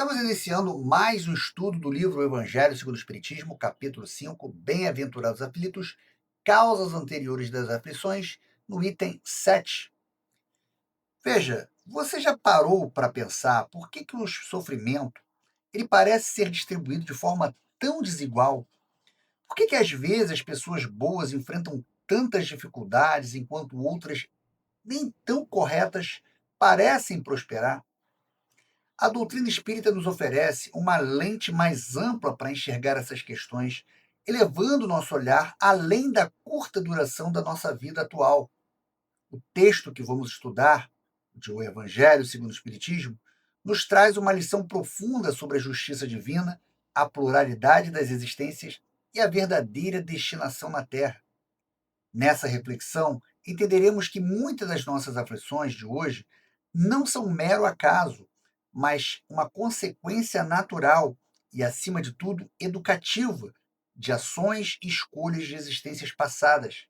Estamos iniciando mais um estudo do livro O Evangelho segundo o Espiritismo, capítulo 5, Bem-aventurados aflitos, causas anteriores das aflições, no item 7. Veja, você já parou para pensar por que o sofrimento ele parece ser distribuído de forma tão desigual? Por que às vezes as pessoas boas enfrentam tantas dificuldades enquanto outras nem tão corretas parecem prosperar? A doutrina espírita nos oferece uma lente mais ampla para enxergar essas questões, elevando nosso olhar além da curta duração da nossa vida atual. O texto que vamos estudar, de O Evangelho segundo o Espiritismo, nos traz uma lição profunda sobre a justiça divina, a pluralidade das existências e a verdadeira destinação na Terra. Nessa reflexão, entenderemos que muitas das nossas aflições de hoje não são mero acaso, mas uma consequência natural e, acima de tudo, educativa de ações e escolhas de existências passadas.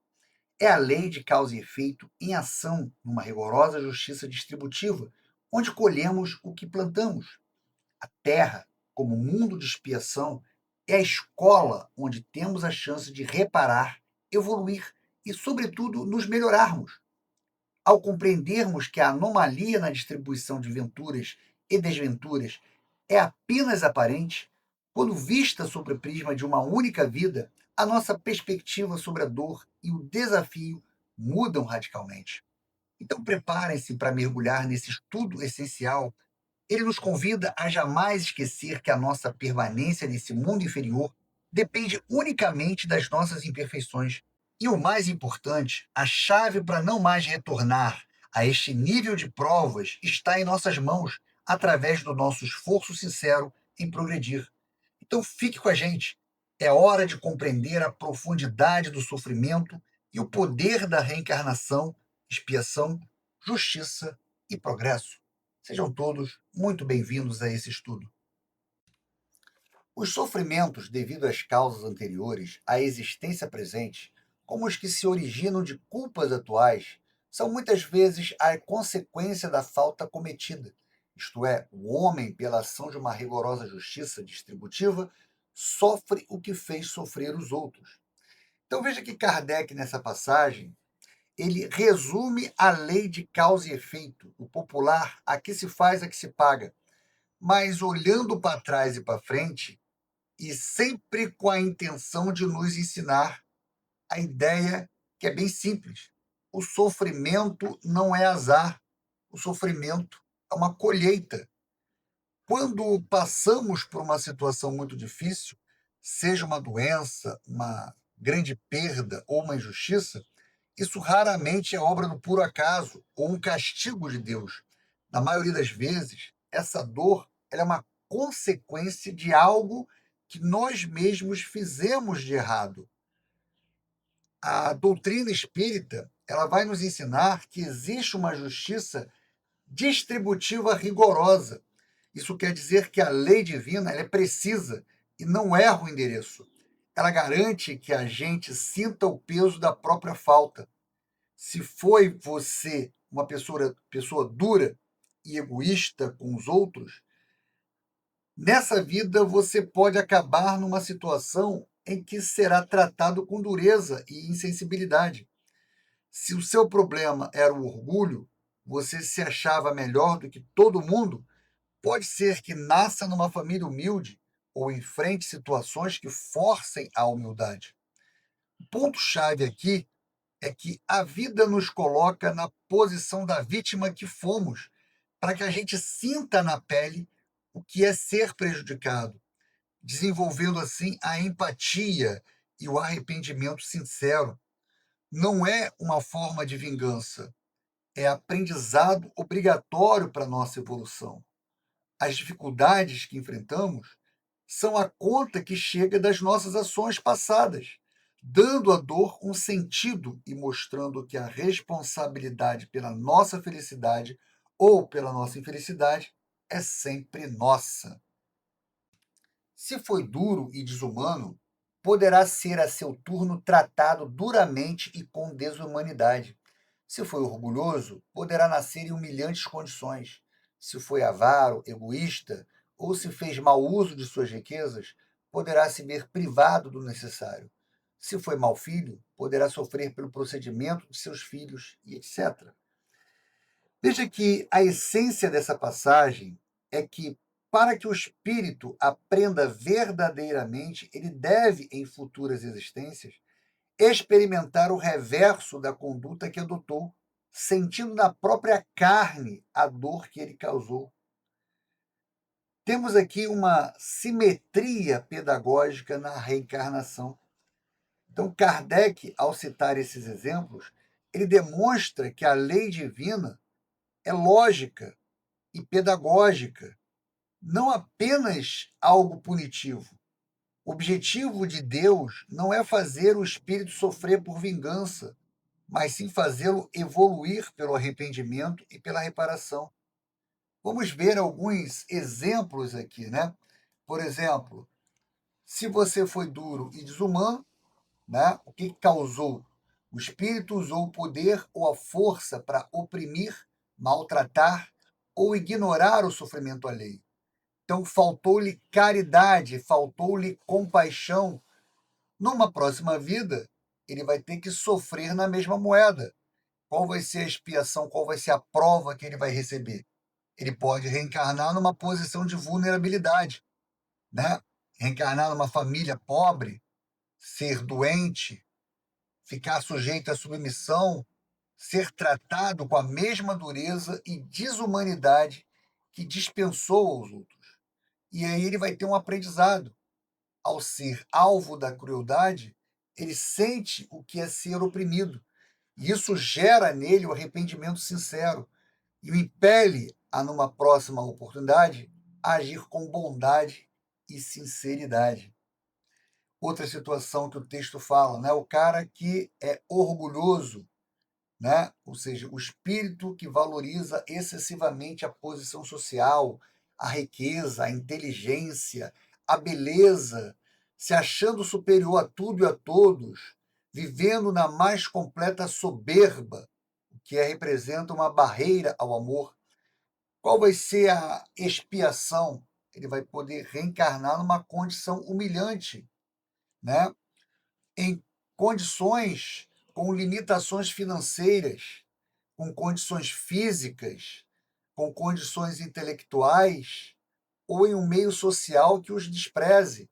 É a lei de causa e efeito em ação numa rigorosa justiça distributiva, onde colhemos o que plantamos. A Terra, como mundo de expiação, é a escola onde temos a chance de reparar, evoluir e, sobretudo, nos melhorarmos. Ao compreendermos que a anomalia na distribuição de venturas e desventuras é apenas aparente, quando vista sob o prisma de uma única vida, a nossa perspectiva sobre a dor e o desafio mudam radicalmente. Então, preparem-se para mergulhar nesse estudo essencial. Ele nos convida a jamais esquecer que a nossa permanência nesse mundo inferior depende unicamente das nossas imperfeições. E o mais importante, a chave para não mais retornar a este nível de provas está em nossas mãos, através do nosso esforço sincero em progredir. Então fique com a gente. É hora de compreender a profundidade do sofrimento e o poder da reencarnação, expiação, justiça e progresso. Sejam todos muito bem-vindos a esse estudo. Os sofrimentos devido às causas anteriores à existência presente, como os que se originam de culpas atuais, são muitas vezes a consequência da falta cometida, isto é, o homem, pela ação de uma rigorosa justiça distributiva, sofre o que fez sofrer os outros. Então veja que Kardec, nessa passagem, ele resume a lei de causa e efeito, o popular, aqui se faz, aqui se paga. Mas olhando para trás e para frente, e sempre com a intenção de nos ensinar a ideia que é bem simples. O sofrimento não é azar, o sofrimento é uma colheita. Quando passamos por uma situação muito difícil, seja uma doença, uma grande perda ou uma injustiça, isso raramente é obra do puro acaso ou um castigo de Deus. Na maioria das vezes, essa dor ela é uma consequência de algo que nós mesmos fizemos de errado. A doutrina espírita ela vai nos ensinar que existe uma justiça distributiva rigorosa. Isso quer dizer que a lei divina ela é precisa e não erra o endereço. Ela garante que a gente sinta o peso da própria falta. Se foi você uma pessoa dura e egoísta com os outros, nessa vida você pode acabar numa situação em que será tratado com dureza e insensibilidade. Se o seu problema era o orgulho, você se achava melhor do que todo mundo, pode ser que nasça numa família humilde ou enfrente situações que forcem a humildade. O ponto-chave aqui é que a vida nos coloca na posição da vítima que fomos, para que a gente sinta na pele o que é ser prejudicado, desenvolvendo assim a empatia e o arrependimento sincero. Não é uma forma de vingança, é aprendizado obrigatório para a nossa evolução. As dificuldades que enfrentamos são a conta que chega das nossas ações passadas, dando à dor um sentido e mostrando que a responsabilidade pela nossa felicidade ou pela nossa infelicidade é sempre nossa. Se foi duro e desumano, poderá ser a seu turno tratado duramente e com desumanidade. Se foi orgulhoso, poderá nascer em humilhantes condições. Se foi avaro, egoísta, ou se fez mau uso de suas riquezas, poderá se ver privado do necessário. Se foi mau filho, poderá sofrer pelo procedimento de seus filhos e etc. Veja que a essência dessa passagem é que, para que o espírito aprenda verdadeiramente, ele deve, em futuras existências, experimentar o reverso da conduta que adotou, sentindo na própria carne a dor que ele causou. Temos aqui uma simetria pedagógica na reencarnação. Então, Kardec, ao citar esses exemplos, ele demonstra que a lei divina é lógica e pedagógica, não apenas algo punitivo. O objetivo de Deus não é fazer o espírito sofrer por vingança, mas sim fazê-lo evoluir pelo arrependimento e pela reparação. Vamos ver alguns exemplos aqui, né? Por exemplo, se você foi duro e desumano, né? O que causou? O espírito usou o poder ou a força para oprimir, maltratar ou ignorar o sofrimento alheio. Então, faltou-lhe caridade, faltou-lhe compaixão. Numa próxima vida, ele vai ter que sofrer na mesma moeda. Qual vai ser a expiação, qual vai ser a prova que ele vai receber? Ele pode reencarnar numa posição de vulnerabilidade, né? Reencarnar numa família pobre, ser doente, ficar sujeito à submissão, ser tratado com a mesma dureza e desumanidade que dispensou aos outros. E aí ele vai ter um aprendizado. Ao ser alvo da crueldade, ele sente o que é ser oprimido. E isso gera nele o arrependimento sincero e o impele a, numa próxima oportunidade, agir com bondade e sinceridade. Outra situação que o texto fala, né? O cara que é orgulhoso, né? Ou seja, o espírito que valoriza excessivamente a posição social, a riqueza, a inteligência, a beleza, se achando superior a tudo e a todos, vivendo na mais completa soberba, o que representa uma barreira ao amor. Qual vai ser a expiação? Ele vai poder reencarnar numa condição humilhante, né? Em condições com limitações financeiras, com condições físicas, com condições intelectuais, ou em um meio social que os despreze.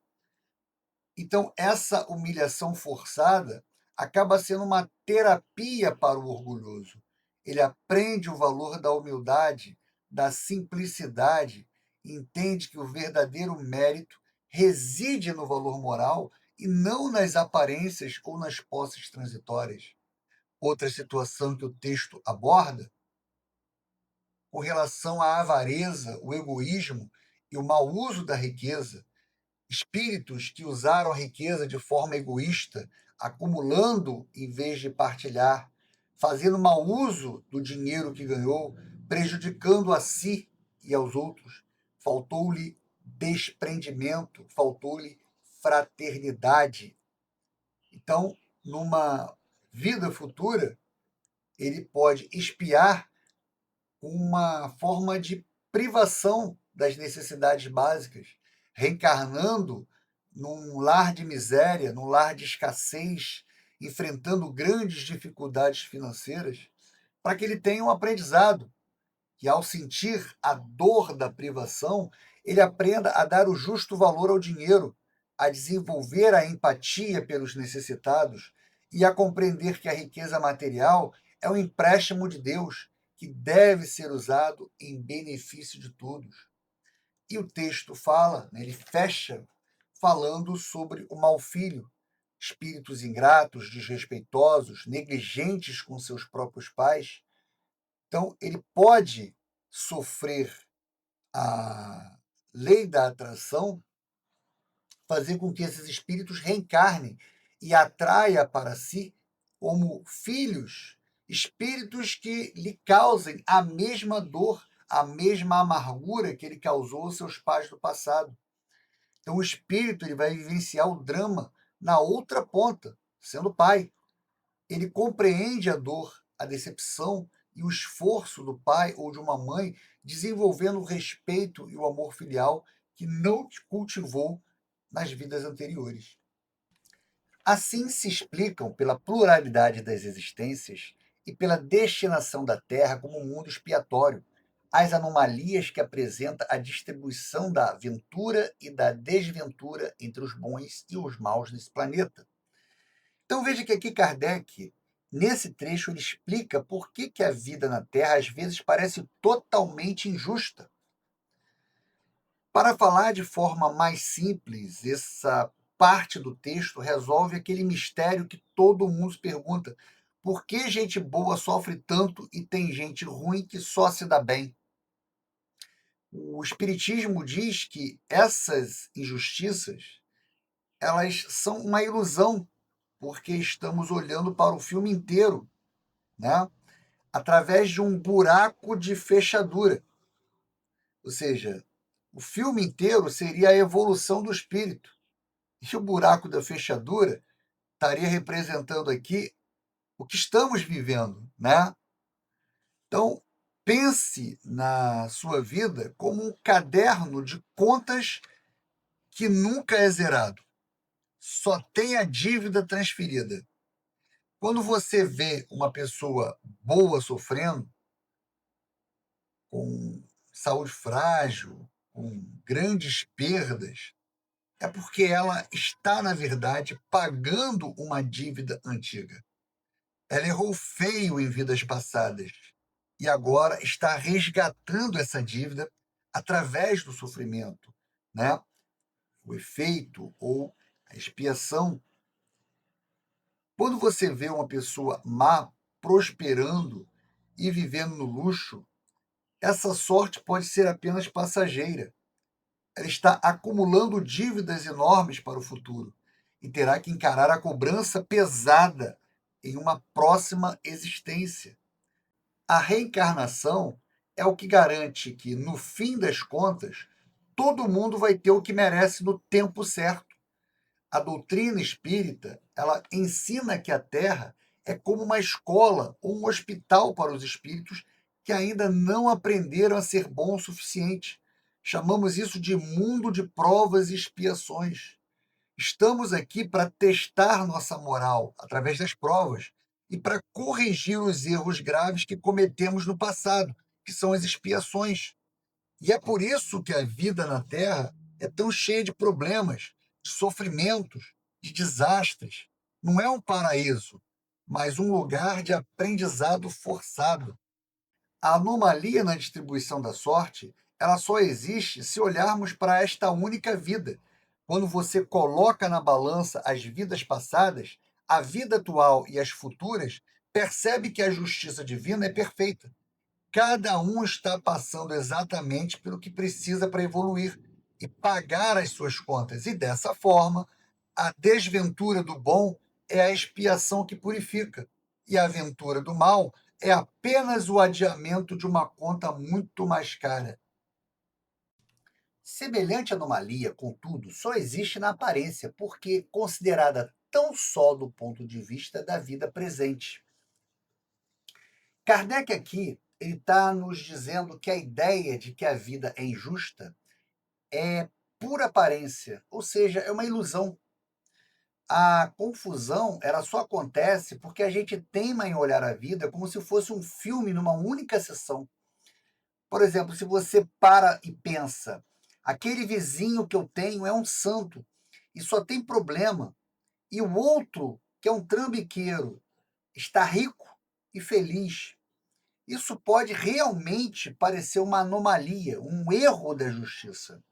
Então, essa humilhação forçada acaba sendo uma terapia para o orgulhoso. Ele aprende o valor da humildade, da simplicidade, e entende que o verdadeiro mérito reside no valor moral e não nas aparências ou nas posses transitórias. Outra situação que o texto aborda, com relação à avareza, o egoísmo e o mau uso da riqueza, espíritos que usaram a riqueza de forma egoísta, acumulando em vez de partilhar, fazendo mau uso do dinheiro que ganhou, prejudicando a si e aos outros. Faltou-lhe desprendimento, faltou-lhe fraternidade. Então, numa vida futura, ele pode expiar uma forma de privação das necessidades básicas, reencarnando num lar de miséria, num lar de escassez, enfrentando grandes dificuldades financeiras, para que ele tenha um aprendizado, que ao sentir a dor da privação, ele aprenda a dar o justo valor ao dinheiro, a desenvolver a empatia pelos necessitados e a compreender que a riqueza material é um empréstimo de Deus que deve ser usado em benefício de todos. E o texto fala, né, ele fecha falando sobre o mau filho, espíritos ingratos, desrespeitosos, negligentes com seus próprios pais. Então, ele pode sofrer a lei da atração, fazer com que esses espíritos reencarnem e atraia para si como filhos espíritos que lhe causem a mesma dor, a mesma amargura que ele causou aos seus pais do passado. Então o espírito ele vai vivenciar o drama na outra ponta, sendo pai. Ele compreende a dor, a decepção e o esforço do pai ou de uma mãe, desenvolvendo o respeito e o amor filial que não cultivou nas vidas anteriores. Assim se explicam pela pluralidade das existências e pela destinação da Terra como um mundo expiatório, as anomalias que apresenta a distribuição da ventura e da desventura entre os bons e os maus nesse planeta. Então veja que aqui Kardec, nesse trecho, ele explica por que a vida na Terra às vezes parece totalmente injusta. Para falar de forma mais simples, essa parte do texto resolve aquele mistério que todo mundo se pergunta: por que gente boa sofre tanto e tem gente ruim que só se dá bem? O Espiritismo diz que essas injustiças, elas são uma ilusão, porque estamos olhando para o filme inteiro, né? Através de um buraco de fechadura. Ou seja, o filme inteiro seria a evolução do espírito. E o buraco da fechadura estaria representando aqui o que estamos vivendo, né? Então, pense na sua vida como um caderno de contas que nunca é zerado. Só tem a dívida transferida. Quando você vê uma pessoa boa sofrendo, com saúde frágil, com grandes perdas, é porque ela está, na verdade, pagando uma dívida antiga. Ela errou feio em vidas passadas e agora está resgatando essa dívida através do sofrimento, né? O efeito ou a expiação. Quando você vê uma pessoa má prosperando e vivendo no luxo, essa sorte pode ser apenas passageira. Ela está acumulando dívidas enormes para o futuro e terá que encarar a cobrança pesada em uma próxima existência. A reencarnação é o que garante que, no fim das contas, todo mundo vai ter o que merece no tempo certo. A doutrina espírita, ela ensina que a Terra é como uma escola ou um hospital para os espíritos que ainda não aprenderam a ser bom o suficiente. Chamamos isso de mundo de provas e expiações. Estamos aqui para testar nossa moral através das provas e para corrigir os erros graves que cometemos no passado, que são as expiações. E é por isso que a vida na Terra é tão cheia de problemas, de sofrimentos, de desastres. Não é um paraíso, mas um lugar de aprendizado forçado. A anomalia na distribuição da sorte, ela só existe se olharmos para esta única vida. Quando você coloca na balança as vidas passadas, a vida atual e as futuras, percebe que a justiça divina é perfeita. Cada um está passando exatamente pelo que precisa para evoluir e pagar as suas contas. E dessa forma, a desventura do bom é a expiação que purifica, e a aventura do mal é apenas o adiamento de uma conta muito mais cara. Semelhante anomalia, contudo, só existe na aparência, porque considerada tão só do ponto de vista da vida presente. Kardec aqui ele está nos dizendo que a ideia de que a vida é injusta é pura aparência, ou seja, é uma ilusão. A confusão ela só acontece porque a gente teima em olhar a vida como se fosse um filme numa única sessão. Por exemplo, se você para e pensa, aquele vizinho que eu tenho é um santo e só tem problema, e o outro, que é um trambiqueiro, está rico e feliz. Isso pode realmente parecer uma anomalia, um erro da justiça.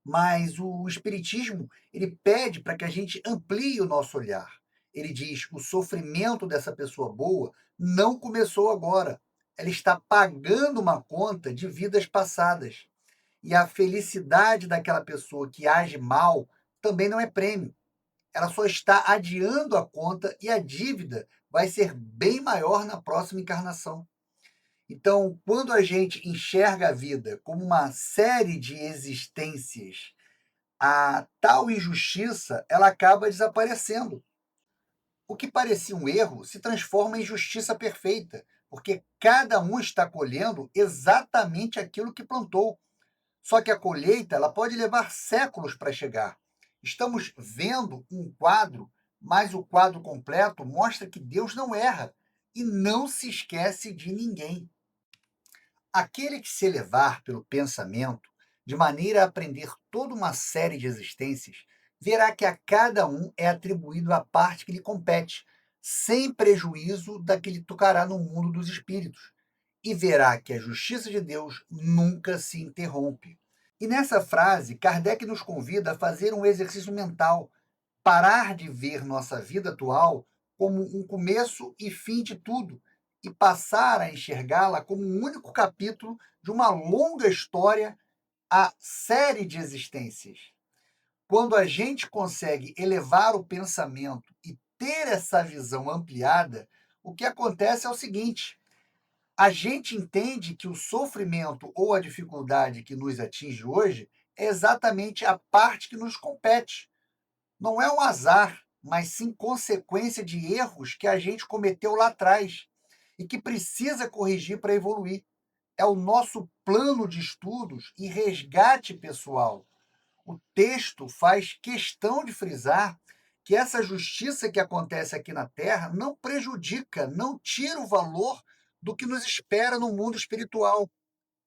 Mas o espiritismo, ele pede para que a gente amplie o nosso olhar. Ele diz: o sofrimento dessa pessoa boa não começou agora. Ela está pagando uma conta de vidas passadas. E a felicidade daquela pessoa que age mal também não é prêmio. Ela só está adiando a conta e a dívida vai ser bem maior na próxima encarnação. Então, quando a gente enxerga a vida como uma série de existências, a tal injustiça ela acaba desaparecendo. O que parecia um erro se transforma em justiça perfeita, porque cada um está colhendo exatamente aquilo que plantou. Só que a colheita ela pode levar séculos para chegar. Estamos vendo um quadro, mas o quadro completo mostra que Deus não erra e não se esquece de ninguém. Aquele que se elevar pelo pensamento, de maneira a aprender toda uma série de existências, verá que a cada um é atribuído a parte que lhe compete, sem prejuízo da que lhe tocará no mundo dos espíritos, e verá que a justiça de Deus nunca se interrompe. E nessa frase, Kardec nos convida a fazer um exercício mental, parar de ver nossa vida atual como um começo e fim de tudo e passar a enxergá-la como um único capítulo de uma longa história, a série de existências. Quando a gente consegue elevar o pensamento e ter essa visão ampliada, o que acontece é o seguinte: a gente entende que o sofrimento ou a dificuldade que nos atinge hoje é exatamente a parte que nos compete. Não é um azar, mas sim consequência de erros que a gente cometeu lá atrás e que precisa corrigir para evoluir. É o nosso plano de estudos e resgate pessoal. O texto faz questão de frisar que essa justiça que acontece aqui na Terra não prejudica, não tira o valor do que nos espera no mundo espiritual.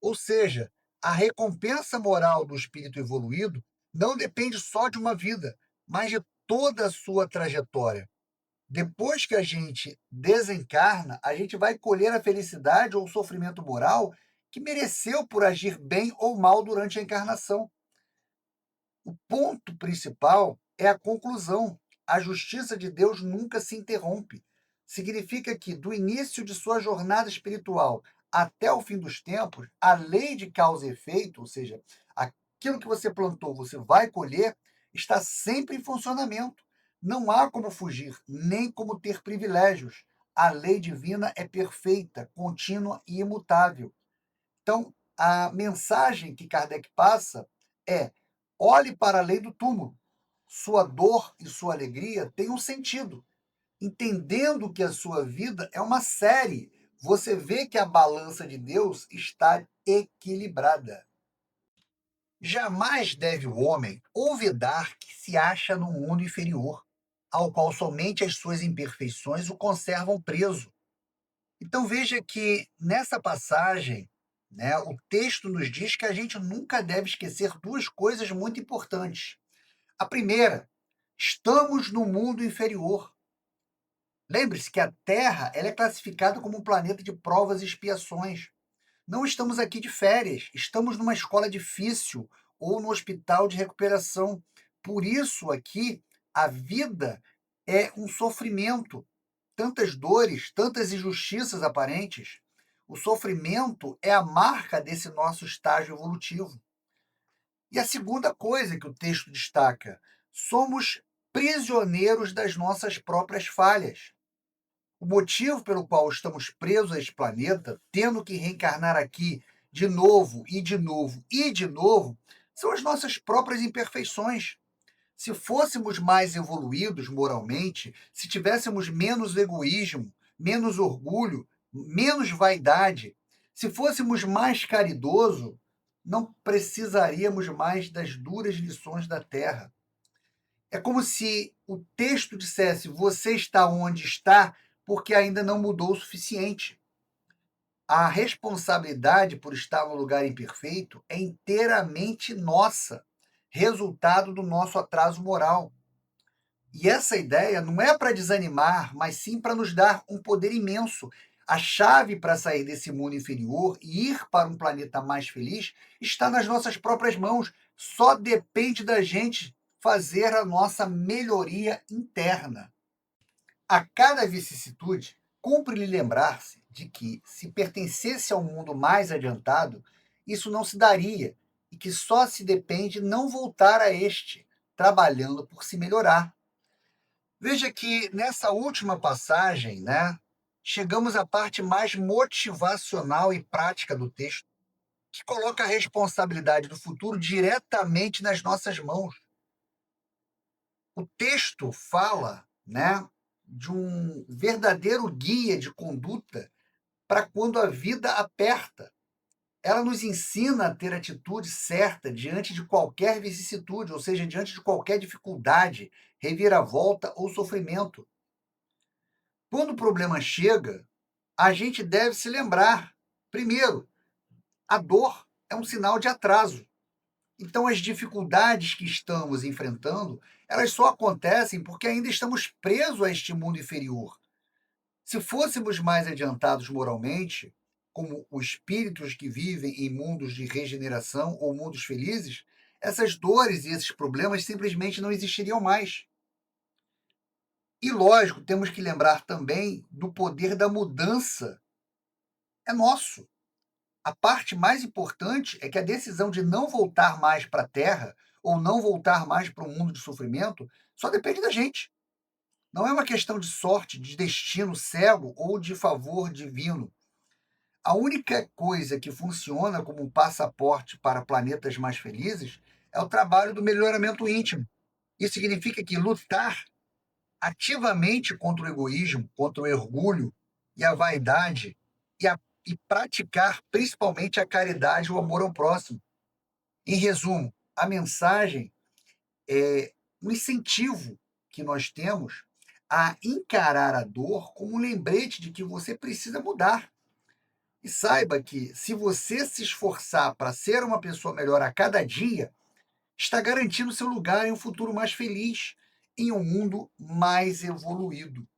Ou seja, a recompensa moral do espírito evoluído não depende só de uma vida, mas de toda a sua trajetória. Depois que a gente desencarna, a gente vai colher a felicidade ou o sofrimento moral que mereceu por agir bem ou mal durante a encarnação. O ponto principal é a conclusão. A justiça de Deus nunca se interrompe. Significa que, do início de sua jornada espiritual até o fim dos tempos, a lei de causa e efeito, ou seja, aquilo que você plantou, você vai colher, está sempre em funcionamento. Não há como fugir, nem como ter privilégios. A lei divina é perfeita, contínua e imutável. Então, a mensagem que Kardec passa é: olhe para além do túmulo. Sua dor e sua alegria têm um sentido. Entendendo que a sua vida é uma série, você vê que a balança de Deus está equilibrada. Jamais deve o homem olvidar que se acha no mundo inferior, ao qual somente as suas imperfeições o conservam preso. Então veja que nessa passagem, né, o texto nos diz que a gente nunca deve esquecer duas coisas muito importantes. A primeira, estamos no mundo inferior. Lembre-se que a Terra ela é classificada como um planeta de provas e expiações. Não estamos aqui de férias, estamos numa escola difícil ou no hospital de recuperação. Por isso aqui a vida é um sofrimento, tantas dores, tantas injustiças aparentes. O sofrimento é a marca desse nosso estágio evolutivo. E a segunda coisa que o texto destaca: somos prisioneiros das nossas próprias falhas. O motivo pelo qual estamos presos a este planeta, tendo que reencarnar aqui de novo e de novo e de novo, são as nossas próprias imperfeições. Se fôssemos mais evoluídos moralmente, se tivéssemos menos egoísmo, menos orgulho, menos vaidade, se fôssemos mais caridoso, não precisaríamos mais das duras lições da terra. É como se o texto dissesse: você está onde está porque ainda não mudou o suficiente. A responsabilidade por estar no lugar imperfeito é inteiramente nossa, resultado do nosso atraso moral. E essa ideia não é para desanimar, mas sim para nos dar um poder imenso. A chave para sair desse mundo inferior e ir para um planeta mais feliz está nas nossas próprias mãos. Só depende da gente fazer a nossa melhoria interna. A cada vicissitude, cumpre-lhe lembrar-se de que, se pertencesse ao mundo mais adiantado, isso não se daria e que só se depende não voltar a este, trabalhando por se melhorar. Veja que nessa última passagem, né, chegamos à parte mais motivacional e prática do texto, que coloca a responsabilidade do futuro diretamente nas nossas mãos. O texto fala, né, de um verdadeiro guia de conduta para quando a vida aperta. Ela nos ensina a ter atitude certa diante de qualquer vicissitude, ou seja, diante de qualquer dificuldade, reviravolta ou sofrimento. Quando o problema chega, a gente deve se lembrar, primeiro, a dor é um sinal de atraso. Então, as dificuldades que estamos enfrentando, elas só acontecem porque ainda estamos presos a este mundo inferior. Se fôssemos mais adiantados moralmente, como os espíritos que vivem em mundos de regeneração ou mundos felizes, essas dores e esses problemas simplesmente não existiriam mais. E lógico, temos que lembrar também do poder da mudança. É nosso. A parte mais importante é que a decisão de não voltar mais para a Terra ou não voltar mais para o mundo de sofrimento só depende da gente. Não é uma questão de sorte, de destino cego ou de favor divino. A única coisa que funciona como um passaporte para planetas mais felizes é o trabalho do melhoramento íntimo. Isso significa que lutar ativamente contra o egoísmo, contra o orgulho e a vaidade e praticar principalmente a caridade e o amor ao próximo. Em resumo, a mensagem é um incentivo que nós temos a encarar a dor como um lembrete de que você precisa mudar. E saiba que, se você se esforçar para ser uma pessoa melhor a cada dia, está garantindo seu lugar em um futuro mais feliz, em um mundo mais evoluído.